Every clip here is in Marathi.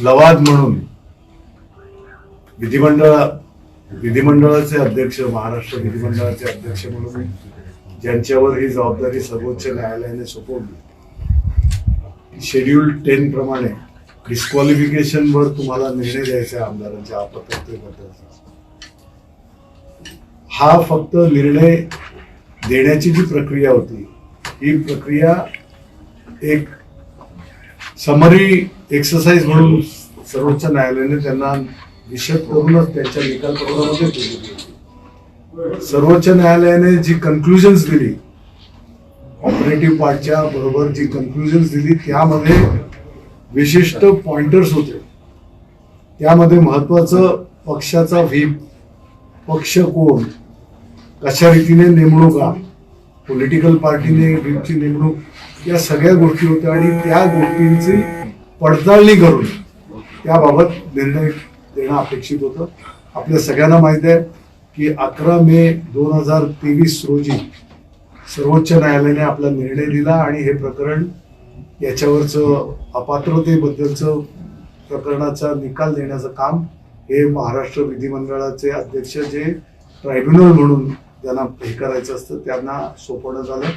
लवाद म्हणून विधिमंडळाचे अध्यक्ष, महाराष्ट्र विधिमंडळाचे अध्यक्ष म्हणून ज्यांच्यावर ही जबाबदारी सर्वोच्च न्यायालयाने सोपवली, शेड्यूल 10 प्रमाणे डिस्क्वालिफिकेशन वर तुम्हाला निर्णय द्यायचा आहे आमदारांच्या अपात्रतेबद्दल. हा फक्त निर्णय देण्याची जी प्रक्रिया होती, ही प्रक्रिया एक समरी एक्सरसाइज म्हणून सर्वोच्च न्यायालयाने त्यांना निषेध करूनच त्यांच्या निकाल पत्रामध्ये दिली. सर्वोच्च न्यायालयाने जी कन्क्लुजन्स दिली, ऑपरेटिव्ह पार्टच्या बरोबर जी कन्क्लुजन्स दिली, त्यामध्ये विशिष्ट पॉइंटर्स होते. त्यामध्ये महत्वाचं पक्षाचा व्हीप, पक्ष कोण, कशा रीतीने नेमणुका, पॉलिटिकल पार्टीने व्हीपची नेमणूक, या सगळ्या गोष्टी होत्या आणि त्या गोष्टींची पडताळणी करून त्याबाबत निर्णय देणं अपेक्षित होतं. आपल्या सगळ्यांना माहिती आहे की 11 मे 2023 रोजी सर्वोच्च न्यायालयाने आपला निर्णय दिला आणि हे प्रकरण, याच्यावरचं अपात्रतेबद्दलचं प्रकरणाचा निकाल देण्याचं काम हे महाराष्ट्र विधिमंडळाचे अध्यक्ष, जे ट्रायब्युनल म्हणून त्यांना हे करायचं असतं, त्यांना सोपवण्यात आलं.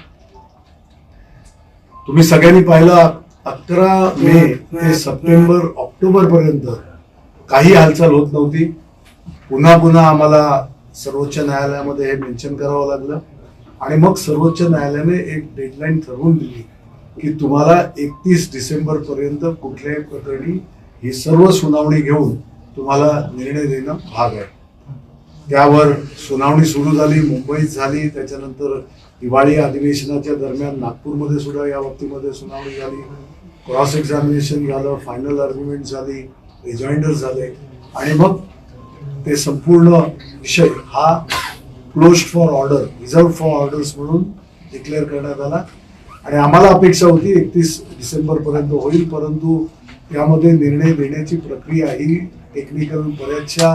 तुम्ही सगळ्यांनी पाहिलं 11 मे ते सप्टेंबर, ऑक्टोबर पर्यंत काही हालचाल होत नव्हती. पुन्हा आम्हाला सर्वोच्च न्यायालयामध्ये हे मेन्शन करावं लागलं आणि मग सर्वोच्च न्यायालयाने एक डेडलाईन ठरवून दिली की तुम्हाला 31 डिसेंबर पर्यंत कुठल्याही प्रकरणी ही सर्व सुनावणी घेऊन तुम्हाला निर्णय देणं भाग आहे. त्यावर सुनावणी सुरू झाली, मुंबईत झाली, त्याच्यानंतर दिवाळी अधिवेशनाच्या दरम्यान नागपूरमध्ये सुद्धा या बाबतीमध्ये सुनावणी झाली, क्रॉस एक्झामिनेशन झालं, फायनल आर्ग्युमेंट झाली, रिजॉइंडर झाले आणि मग ते संपूर्ण विषय हा close for order, reserve for orders म्हणून डिक्लेअर करण्यात आला. आणि आम्हाला अपेक्षा होती 31 डिसेंबर पर्यंत होईल, परंतु त्यामध्ये निर्णय देण्याची प्रक्रिया ही टेक्निकल बऱ्याचशा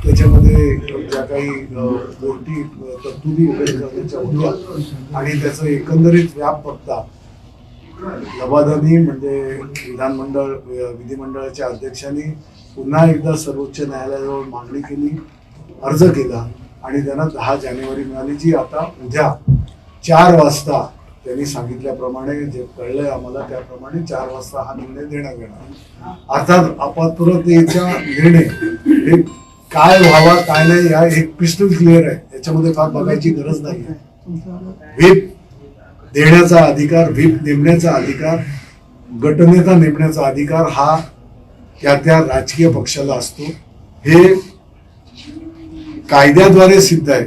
त्याच्यामध्ये ज्या काही गोष्टी तरतुदी वगैरे करण्याच्या होत्या आणि त्याचं एकंदरीत व्याप बघता लवादानी म्हणजे विधिमंडळाच्या अध्यक्षांनी पुन्हा एकदा सर्वोच्च न्यायालयाजवळ मागणी केली, अर्ज केला आणि त्यांना 10 जानेवारी मिळाली, जी आता उद्या 4 वाजता त्यांनी सांगितल्याप्रमाणे, जे कळलंय आम्हाला त्याप्रमाणे 4 वाजता हा निर्णय देण्यात येणार. अर्थात अपात्रतेचा निर्णय हे काय व्हावा काय नाही या एक क्रिस्टल क्लिअर आहे, याच्यामध्ये फार बघायची गरज नाही आहे. व्हीप देण्याचा अधिकार, व्हीप नेमण्याचा अधिकार, गटनेता नेमण्याचा अधिकार हा त्या राजकीय पक्षाला असतो. हे कायद्याद्वारे सिद्ध आहे,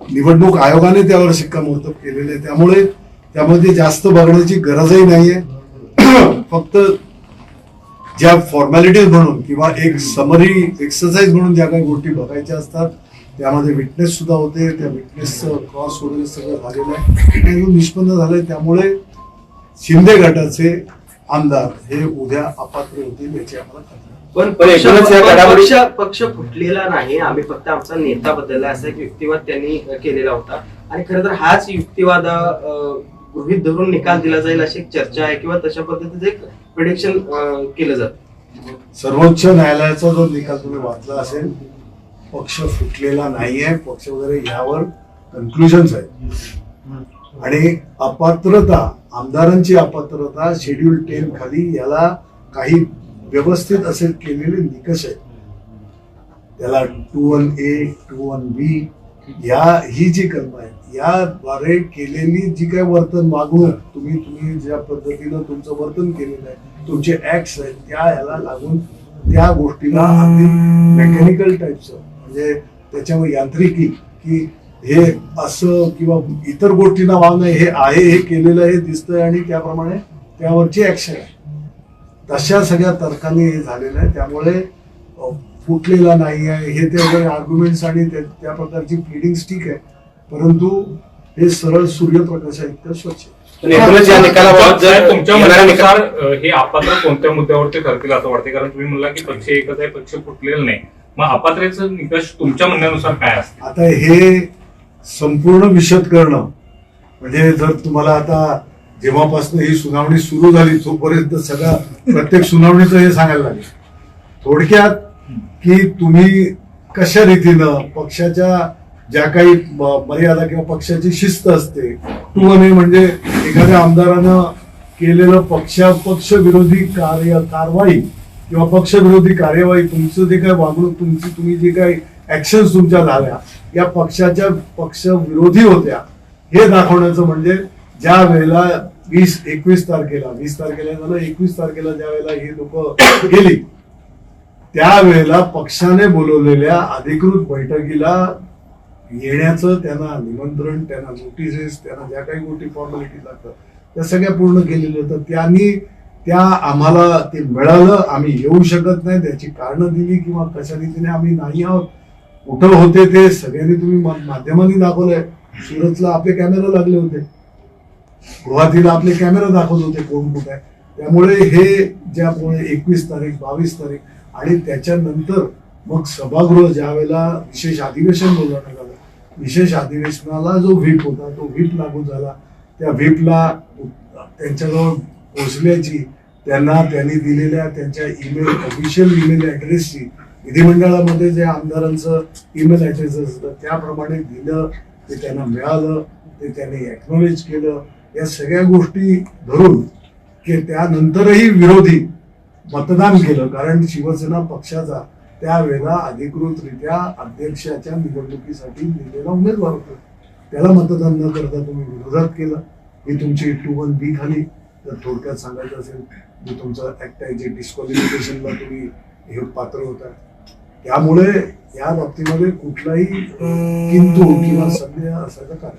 निवडणूक आयोगाने त्यावर शिक्कामोर्तब केलेले आहे. त्यामुळे त्यामध्ये जास्त बघण्याची गरजही नाहीये. फक्त ज्या फॉर्मॅलिटीज म्हणून किंवा एक समरी एक्सरसाइज म्हणून ज्या काही गोष्टी बघायच्या असतात, त्यामध्ये विटनेस सुद्धा होते, त्या विटनेसचं क्रॉस वगैरे सगळं झालेलं आहे, निष्पन्न झालंय. त्यामुळे शिंदे गटाचे आमदार हे उद्या अपात्र होतील याची आम्हाला खात्री. पण पक्ष फुटलेला नाही, आम्ही फक्त आमचा नेता बदलला असा एक युक्तिवाद त्यांनी केलेला होता आणि खरं तर हाच युक्तिवाद गृहीत धरून निकाल दिला जाईल अशी एक चर्चा आहे किंवा तशा पद्धतीचं एक प्रिडिक्शन केलं जातं. सर्वोच्च न्यायालयाचा जो निकाल तुम्ही वाचला असेल, पक्ष फुटलेला नाहीये, पक्ष वगैरे यावर कन्क्लुजन्स आहेत आणि अपात्रता, आमदारांची अपात्रता शेड्यूल 10 खाली याला काही व्यवस्थित असे केलेले निकष आहेत. त्याला 21A, 21B ही जी कलम आहे, याद्वारे केलेली जी काय वर्तन, वागणूक, तुम्ही ज्या पद्धतीनं तुमचं वर्तन केलेलं आहे, तुमचे ऍक्ट्स आहेत, त्या याला लागून त्या गोष्टीला अगदी मेकॅनिकल टाईपचं, म्हणजे त्याच्यावर यांत्रिकी की हे असं किंवा इतर गोष्टींना वाव नाही, हे आहे, हे केलेलं हे दिसतंय आणि त्याप्रमाणे त्यावरची ऍक्शन आहे, तशा सगळ्या तर्काने हे झालेलं आहे. त्यामुळे फुटलेला नाही आहे हे ते वगैरे आर्ग्युमेंट्स आणि त्या प्रकारची प्लीडिंग्स ठीक आहे, परंतु हे सरळ सूर्यप्रकाशा इतकं स्वच्छ. तुमच्या म्हणण्यानुसार हे अपात्र कोणत्या मुद्द्यावरती ठरतील असं वाटते? कारण तुम्ही म्हणला की पक्ष एकच आहे, पक्ष फुटलेला नाही, मग अपात्रेचं निकष तुमच्या म्हणण्यानुसार काय असते? आता हे संपूर्ण विशद करणं म्हणजे, जर तुम्हाला आता जेव्हापासून ही सुनावणी सुरू झाली तोपर्यंत सगळं प्रत्येक सुनावणीचं हे सांगायला लागेल. थोडक्यात की तुम्ही कशा रीतीनं पक्षाच्या ज्या काही मर्यादा किंवा पक्षाची शिस्त असते, टू ए म्हणजे एखाद्या आमदारानं केलेलं पक्षविरोधी कारवाई किंवा पक्षविरोधी कार्यवाही, तुमचं जे काही वागणूक, तुम्ही जे काही ऍक्शन तुमच्या झाल्या या पक्षाच्या पक्षविरोधी होत्या हे दाखवण्याचं म्हणजे ज्या वेळेला 21 तारखेला झालं, 21 तारखेला ज्या वेळेला ही लोक गेली त्यावेळेला पक्षाने बोलवलेल्या अधिकृत बैठकीला येण्याचं त्यांना निमंत्रण, त्यांना नोटिसेस, त्यांना ज्या काही गोष्टी फॉर्मॅलिटी लागतात त्या सगळ्या पूर्ण केलेल्या. तर त्यांनी त्या आम्हाला ते मिळालं, आम्ही येऊ शकत नाही त्याची कारणं दिली किंवा कशा रीतीने आम्ही नाही आहोत, कुठं होते ते सगळ्यांनी तुम्ही माध्यमांनी दाखवलंय. सुरतला आपले कॅमेरा लागले होते, गुवाहाटीला आपले कॅमेरा दाखवत होते कोण कुठे आहे. त्यामुळे हे ज्यामुळे 21 तारीख 22 तारीख आणि त्याच्यानंतर मग सभागृह ज्या वेळेला विशेष अधिवेशन बोलवण्यात आलं, विशेष अधिवेशनाला जो व्हीप होता तो व्हीप लागू झाला. त्या व्हीपला त्यांच्याजवळ पोहोचल्याची त्यांनी दिलेल्या त्यांच्या ऑफिशियल ईमेल ऍड्रेसची विधिमंडळामध्ये जे आमदारांचं ईमेल ऍड्रेस असतं त्याप्रमाणे दिलं, ते त्यांना मिळालं, ते त्यांनी एक्नॉलेज केलं. या सगळ्या गोष्टी धरून की त्यानंतरही विरोधी मतदान केलं, कारण शिवसेना पक्षाचा त्यावेळेला अधिकृतरित्या अध्यक्षाच्या निवडणुकीसाठी दिलेला उमेदवार होता. त्याला मतदान न करता तुम्ही विरोधात केलं. ही तुमची 21B खाली. तर थोडक्यात सांगायचं असेल जे तुमचं ऍक्ट आहे जे डिस्क्वालिफिकेशनला तुम्ही हे पात्र होता, त्यामुळे या बाबतीमध्ये कुठलाही किंतु किंवा संदेह असायचं कारण